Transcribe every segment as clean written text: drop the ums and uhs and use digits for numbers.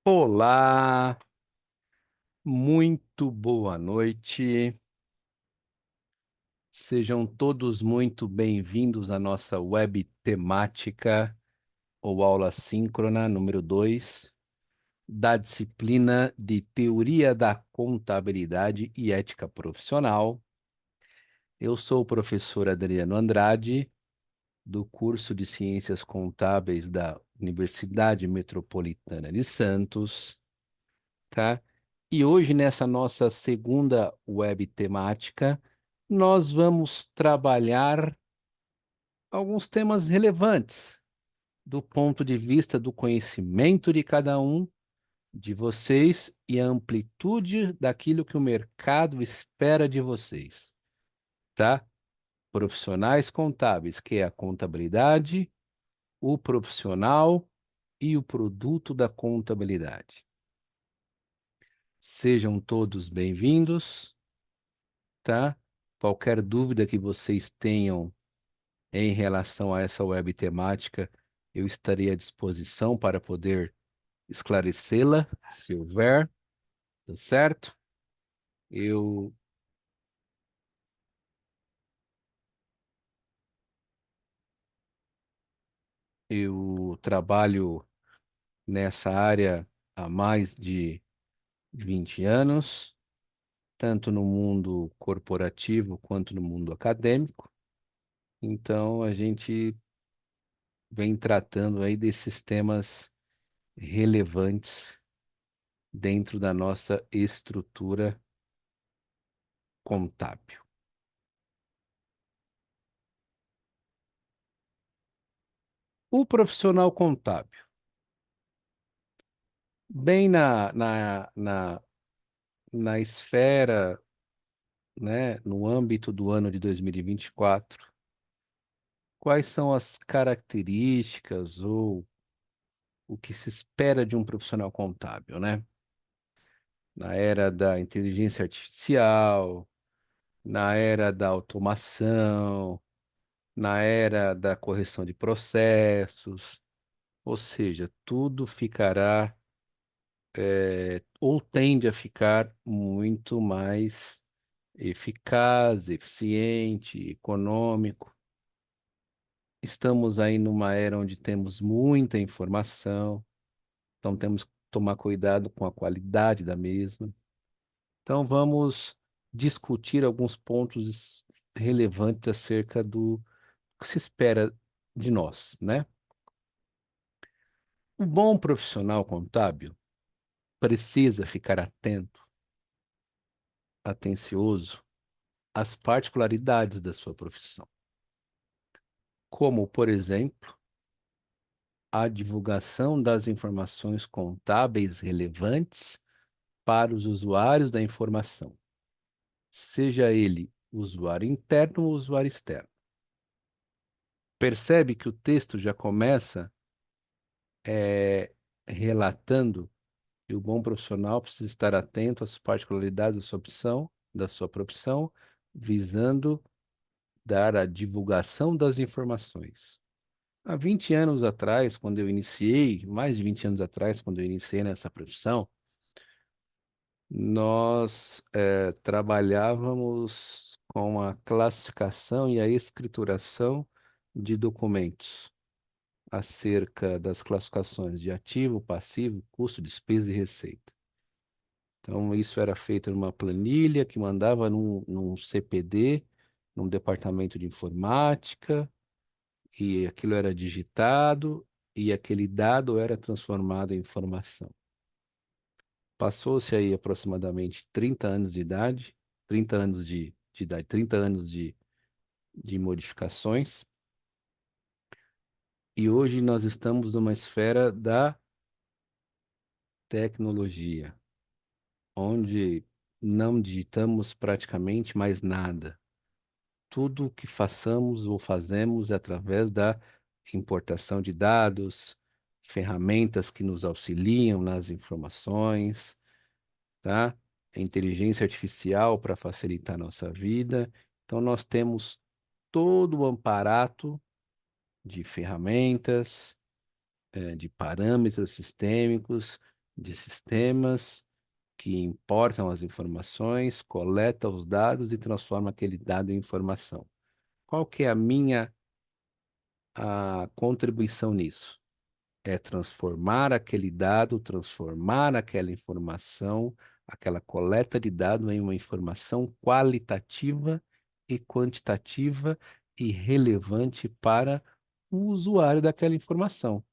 Olá, muito boa noite. Sejam todos muito bem-vindos à nossa web temática ou aula síncrona número 2 da disciplina de Teoria da Contabilidade e Ética Profissional. Eu sou o professor Adriano Andrade, do curso de Ciências Contábeis da Universidade Metropolitana de Santos, tá? E hoje, nessa nossa segunda web temática, nós vamos trabalhar alguns temas relevantes do ponto de vista do conhecimento de cada um de vocês e a amplitude daquilo que o mercado espera de vocês, tá? Profissionais contábeis, que é a contabilidade, o profissional e o produto da contabilidade. Sejam todos bem-vindos. Tá? Qualquer dúvida que vocês tenham em relação a essa web temática, eu estarei à disposição para poder esclarecê-la, se houver, tá certo? Eu, eu trabalho nessa área há mais de 20 anos, tanto no mundo corporativo quanto no mundo acadêmico. Então, a gente vem tratando aí desses temas relevantes dentro da nossa estrutura contábil. O profissional contábil, bem na esfera, né, no âmbito do ano de 2024, quais são as características ou o que se espera de um profissional contábil, né? Na era da inteligência artificial, na era da automação, na era da correção de processos, ou seja, tudo ficará ou tende a ficar muito mais eficaz, eficiente, econômico. Estamos aí numa era onde temos muita informação, então temos que tomar cuidado com a qualidade da mesma. Então vamos discutir alguns pontos relevantes acerca do que se espera de nós, né? Um bom profissional contábil precisa ficar atento, atencioso às particularidades da sua profissão, como, por exemplo, a divulgação das informações contábeis relevantes para os usuários da informação, seja ele usuário interno ou usuário externo. Percebe que o texto já começa relatando que o bom profissional precisa estar atento às particularidades da sua profissão, visando dar a divulgação das informações. Há 20 anos atrás, quando eu iniciei, mais de 20 anos atrás, quando eu iniciei nessa profissão, nós trabalhávamos com a classificação e a escrituração de documentos acerca das classificações de ativo, passivo, custo, despesa e receita. Então, isso era feito numa planilha que mandava num CPD, num departamento de informática, e aquilo era digitado e aquele dado era transformado em informação. Passou-se aí aproximadamente 30 anos de idade, 30 anos de idade, 30 anos de modificações, e hoje nós estamos numa esfera da tecnologia, onde não digitamos praticamente mais nada. Tudo o que façamos ou fazemos é através da importação de dados, ferramentas que nos auxiliam nas informações, tá? A inteligência artificial para facilitar a nossa vida. Então, nós temos todo o amparato de ferramentas, de parâmetros sistêmicos, de sistemas que importam as informações, coleta os dados e transforma aquele dado em informação. Qual que é a contribuição nisso? É transformar aquele dado, transformar aquela informação, aquela coleta de dado em uma informação qualitativa e quantitativa e relevante para o usuário daquela informação.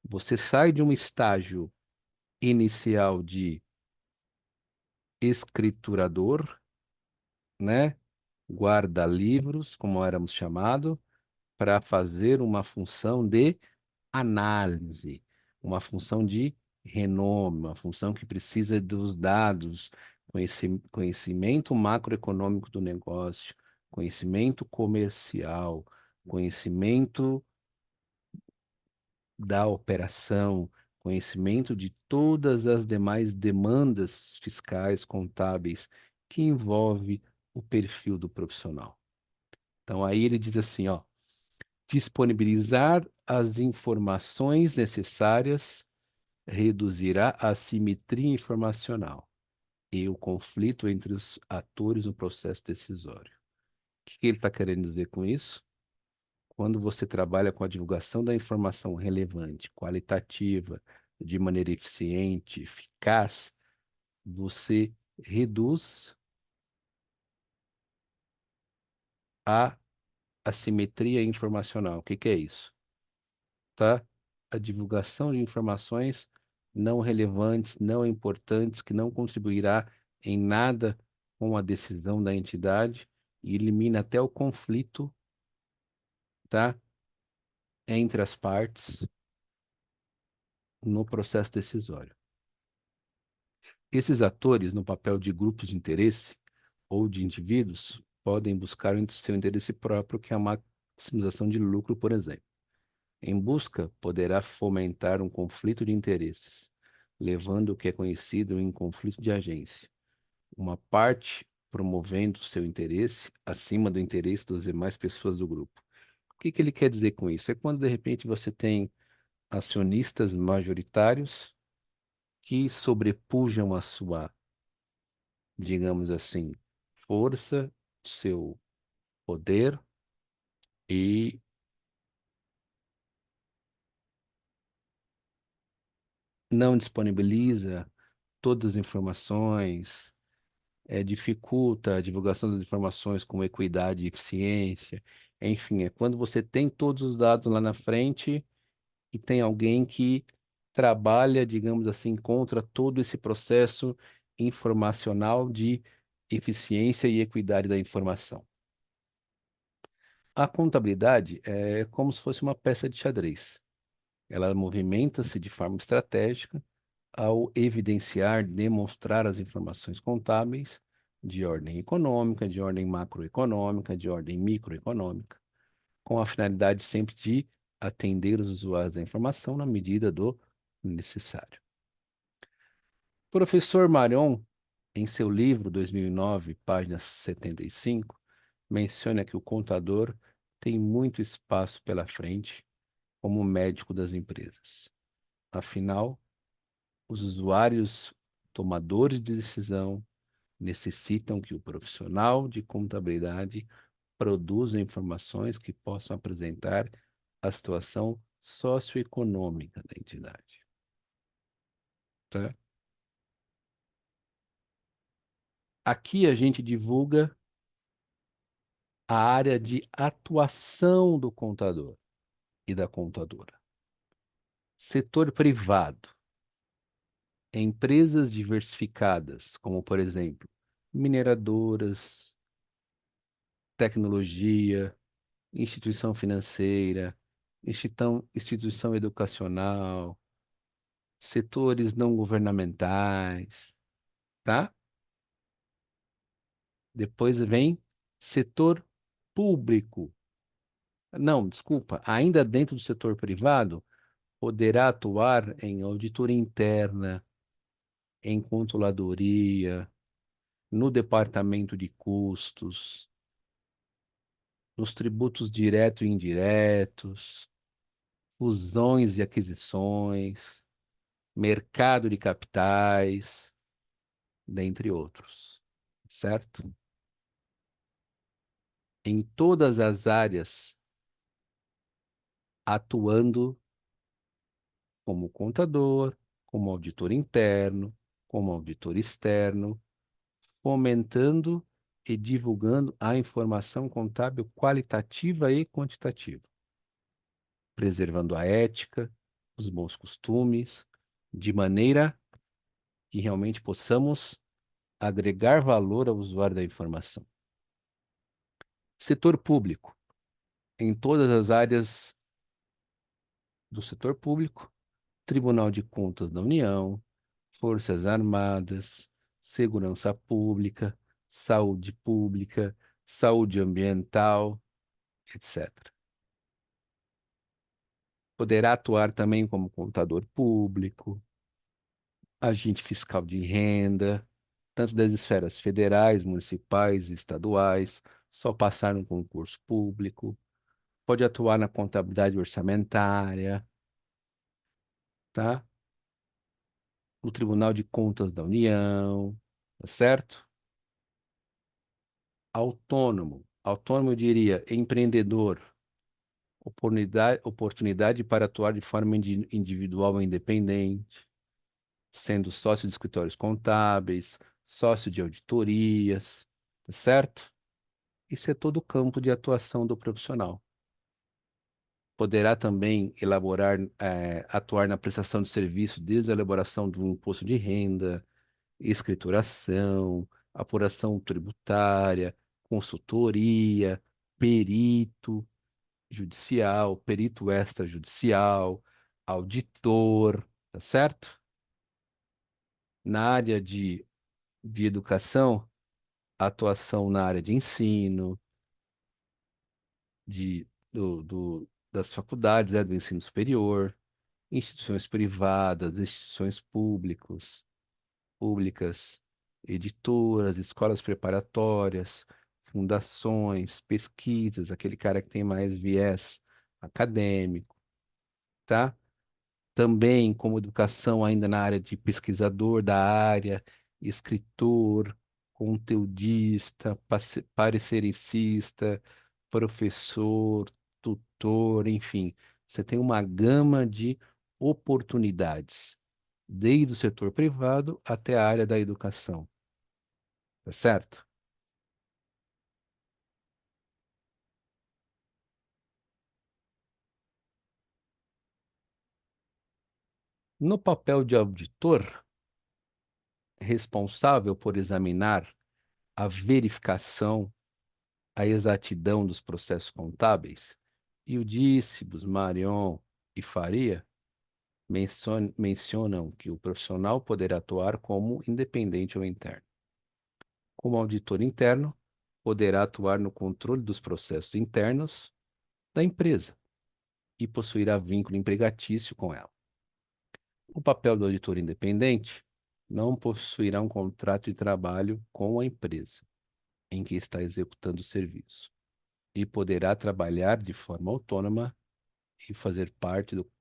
Você sai de um estágio inicial de escriturador, né? Guarda-livros, como éramos chamado, para fazer uma função de análise, uma função de renome, uma função que precisa dos dados, conhecimento macroeconômico do negócio, conhecimento comercial, conhecimento da operação, conhecimento de todas as demais demandas fiscais, contábeis que envolve o perfil do profissional. Então aí ele diz assim, ó, disponibilizar as informações necessárias reduzirá a assimetria informacional e o conflito entre os atores no processo decisório. O que ele está querendo dizer com isso? Quando você trabalha com a divulgação da informação relevante, qualitativa, de maneira eficiente, eficaz, você reduz a assimetria informacional. O que que é isso? Tá? A divulgação de informações não relevantes, não importantes, que não contribuirá em nada com a decisão da entidade e elimina até o conflito, tá? Entre as partes no processo decisório. Esses atores, no papel de grupos de interesse ou de indivíduos, podem buscar o seu interesse próprio, que é a maximização de lucro, por exemplo. Em busca, poderá fomentar um conflito de interesses, levando o que é conhecido em conflito de agência. Uma parte promovendo seu interesse acima do interesse das demais pessoas do grupo. O que que ele quer dizer com isso? É quando, de repente, você tem acionistas majoritários que sobrepujam a sua, digamos assim, força, seu poder e não disponibiliza todas as informações, dificulta a divulgação das informações com equidade e eficiência. Enfim, é quando você tem todos os dados lá na frente e tem alguém que trabalha, digamos assim, contra todo esse processo informacional de eficiência e equidade da informação. A contabilidade é como se fosse uma peça de xadrez. Ela movimenta-se de forma estratégica ao evidenciar, demonstrar as informações contábeis de ordem econômica, de ordem macroeconômica, de ordem microeconômica, com a finalidade sempre de atender os usuários da informação na medida do necessário. Professor Marion, em seu livro 2009, página 75, menciona que o contador tem muito espaço pela frente como médico das empresas. Afinal, os usuários tomadores de decisão necessitam que o profissional de contabilidade produza informações que possam apresentar a situação socioeconômica da entidade. Tá? Aqui a gente divulga a área de atuação do contador e da contadora. Setor privado. Empresas diversificadas, como por exemplo, mineradoras, tecnologia, instituição financeira, instituição educacional, setores não governamentais, tá? Depois vem setor público. Não, desculpa, ainda dentro do setor privado, poderá atuar em auditoria interna, em controladoria, no departamento de custos, nos tributos diretos e indiretos, fusões e aquisições, mercado de capitais, dentre outros, certo? Em todas as áreas, atuando como contador, como auditor interno, como auditor externo, fomentando e divulgando a informação contábil qualitativa e quantitativa, preservando a ética, os bons costumes, de maneira que realmente possamos agregar valor ao usuário da informação. Setor público. Em todas as áreas do setor público, Tribunal de Contas da União, Forças Armadas, Segurança Pública, Saúde Ambiental, etc. Poderá atuar também como contador público, agente fiscal de renda, tanto das esferas federais, municipais, estaduais, só passar no concurso público. Pode atuar na contabilidade orçamentária, tá? No Tribunal de Contas da União, tá certo? Autônomo. Autônomo, eu diria, empreendedor, oportunidade para atuar de forma individual e independente, sendo sócio de escritórios contábeis, sócio de auditorias, tá certo? Isso é todo o campo de atuação do profissional. Poderá também atuar na prestação de serviço, desde a elaboração do imposto de renda, escrituração, apuração tributária, consultoria, perito judicial, perito extrajudicial, auditor, tá certo? Na área de educação, atuação na área de ensino, das faculdades, do ensino superior, instituições privadas, instituições públicas, editoras, escolas preparatórias, fundações, pesquisas, aquele cara que tem mais viés acadêmico, tá? Também como educação ainda na área de pesquisador da área, escritor, conteudista, parecericista, professor, tutor, enfim, você tem uma gama de oportunidades, desde o setor privado até a área da educação, tá certo? No papel de auditor, responsável por examinar a verificação, a exatidão dos processos contábeis, e o Dícibus, Marion e Faria mencionam que o profissional poderá atuar como independente ou interno. Como auditor interno, poderá atuar no controle dos processos internos da empresa e possuirá vínculo empregatício com ela. O papel do auditor independente não possuirá um contrato de trabalho com a empresa em que está executando o serviço e poderá trabalhar de forma autônoma e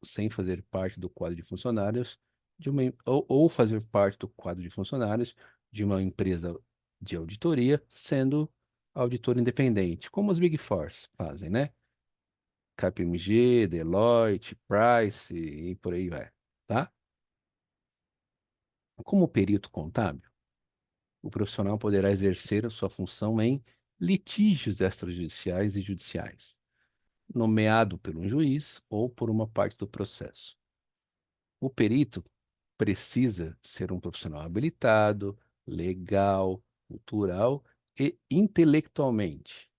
sem fazer parte do quadro de funcionários ou fazer parte do quadro de funcionários de uma empresa de auditoria, sendo auditor independente, como os Big Fours fazem, né? KPMG, Deloitte, Price e por aí vai, tá? Como perito contábil, o profissional poderá exercer a sua função em litígios extrajudiciais e judiciais, nomeado por um juiz ou por uma parte do processo. O perito precisa ser um profissional habilitado, legal, cultural e intelectualmente,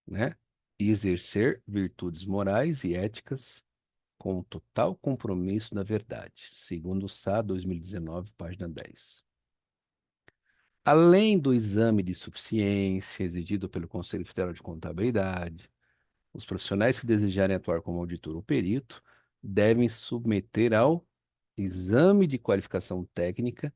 né? E exercer virtudes morais e éticas com total compromisso na verdade, segundo o SA 2019, página 10. Além do exame de suficiência exigido pelo Conselho Federal de Contabilidade, os profissionais que desejarem atuar como auditor ou perito devem submeter ao exame de qualificação técnica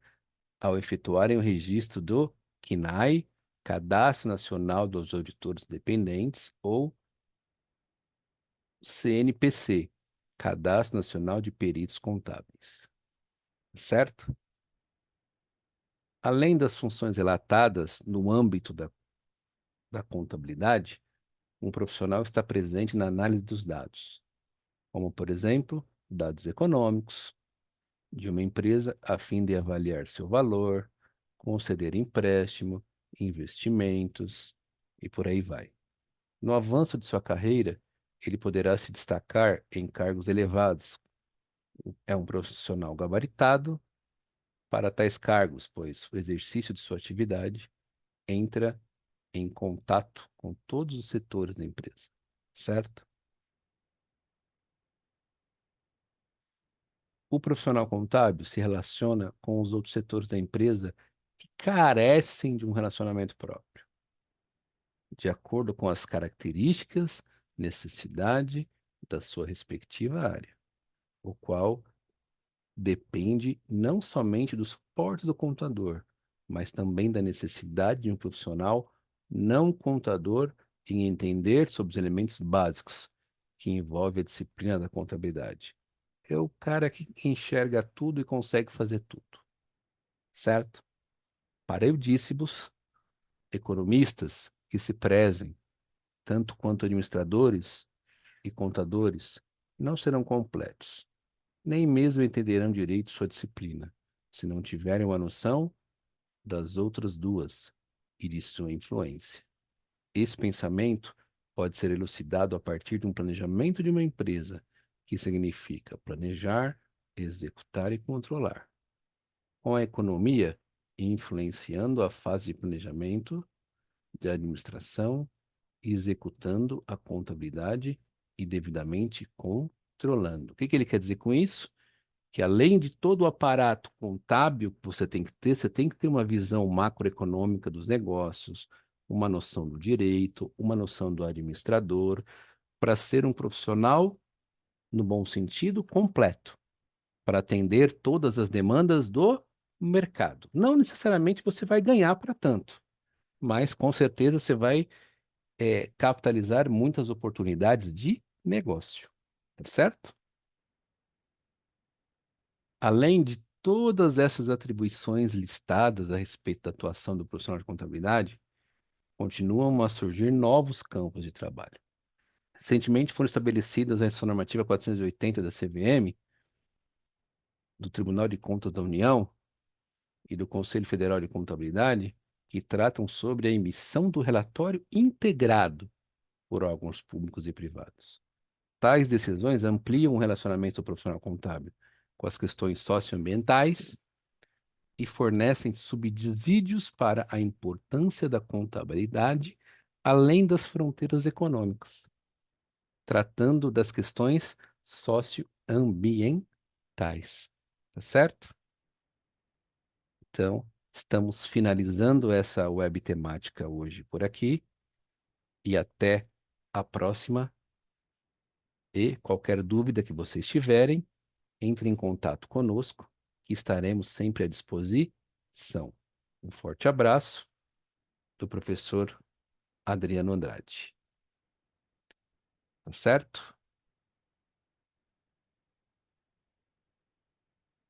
ao efetuarem o registro do CNAE, Cadastro Nacional dos Auditores Dependentes, ou CNPC, Cadastro Nacional de Peritos Contábeis, certo? Além das funções relatadas no âmbito da contabilidade, um profissional está presente na análise dos dados, como, por exemplo, dados econômicos de uma empresa a fim de avaliar seu valor, conceder empréstimo, investimentos e por aí vai. No avanço de sua carreira, ele poderá se destacar em cargos elevados. É um profissional gabaritado para tais cargos, pois o exercício de sua atividade entra em contato com todos os setores da empresa, certo? O profissional contábil se relaciona com os outros setores da empresa que carecem de um relacionamento próprio, de acordo com as características, necessidade da sua respectiva área, o qual depende não somente do suporte do contador, mas também da necessidade de um profissional não contador em entender sobre os elementos básicos que envolve a disciplina da contabilidade. É o cara que enxerga tudo e consegue fazer tudo, certo? Para erudíssimos, economistas que se prezem, tanto quanto administradores e contadores, não serão completos, nem mesmo entenderão direito sua disciplina, se não tiverem uma noção das outras duas e de sua influência. Esse pensamento pode ser elucidado a partir de um planejamento de uma empresa, que significa planejar, executar e controlar. Com a economia influenciando a fase de planejamento, de administração e executando a contabilidade e devidamente controlando. O que que ele quer dizer com isso? Que além de todo o aparato contábil que você tem que ter, você tem que ter uma visão macroeconômica dos negócios, uma noção do direito, uma noção do administrador, para ser um profissional, no bom sentido, completo, para atender todas as demandas do mercado. Não necessariamente você vai ganhar para tanto, mas com certeza você vai capitalizar muitas oportunidades de negócio, tá certo? Além de todas essas atribuições listadas a respeito da atuação do profissional de contabilidade, continuam a surgir novos campos de trabalho. Recentemente foram estabelecidas a Instrução Normativa 480 da CVM, do Tribunal de Contas da União e do Conselho Federal de Contabilidade, que tratam sobre a emissão do relatório integrado por órgãos públicos e privados. Tais decisões ampliam o relacionamento do profissional contábil com as questões socioambientais e fornecem subsídios para a importância da contabilidade além das fronteiras econômicas, tratando das questões socioambientais. Tá certo? Então, estamos finalizando essa web temática hoje por aqui e até a próxima. E qualquer dúvida que vocês tiverem, entre em contato conosco, que estaremos sempre à disposição. Um forte abraço do professor Adriano Andrade. Tá certo?